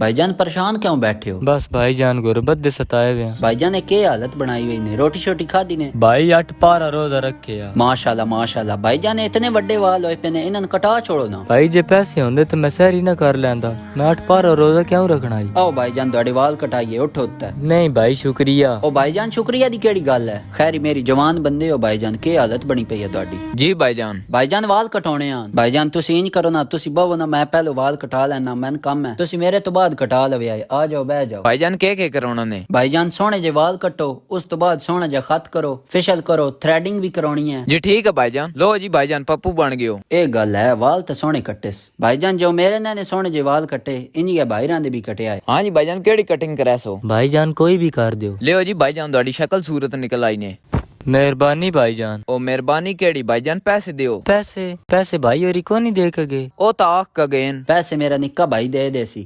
भाईजान परेशान क्यों बैठे हो? बस भाईजान गुर्बत दे सताए हुए हैं। भाईजान ने के हालत बनाई हुई ने? रोटी शोटी खादी ने? भाई 8 पारा रोजा रखे आ। माशाल्लाह माशाल्लाह। भाईजान ने इतने बड़े वाल होए पे ने, इन्हन कटा छोड़ो ना। भाई जे पैसे होंदे तो मैं सहरी ना कर लेंदा। मैं 8 पारा रोजा क्यों रखना ही? आओ भाईजान ਤੁਹਾਡੇ ਵਾਲ ਕਟਾਈਏ, उठो उत्ते। नहीं भाई शुक्रिया। ओ भाईजान शुक्रिया दी केड़ी गल है? खैर मेरी जवान बंदे हो भाईजान, के हालत बनी पई है ਤੁਹਾਡੀ? जी भाईजान। भाईजान वाल कटाने आन। भाईजान तुसी इंज करो ना, तुसी बवो ना, मैं पहले वाल कटा लेना, मैन कम है। तुसी मेरे तो बाद कटा लवे आए, आ जाओ बह जाओ। भाईजान के कराना ने? भाईजान सोने जे वाल कटो, उस तो बाद सोने जे खत करो, फेशियल करो, थ्रेडिंग भी करानी है। जी ठीक है भाईजान। लो जी भाईजान पप्पू बन गयो। ए गल है, वाल तो सोने कट्टेस भाईजान, जो मेरे ने सोने जे वाल कटे इंज के भाईरां दे भी कटे आए। हाँ जी भाईजान, केड़ी कटिंग करे सो? भाईजान कोई भी कर दियो। लियो जी भाईजान, ਤੁਹਾਡੀ शक्ल सूरत निकल आई ने। मेहरबानी भाईजान। ओ मेहरबानी केड़ी भाईजान, पैसे दियो। पैसे भाई और को नहीं दे के गए। ओ ताक का गेन। पैसे मेरा निक्का भाई दे सी।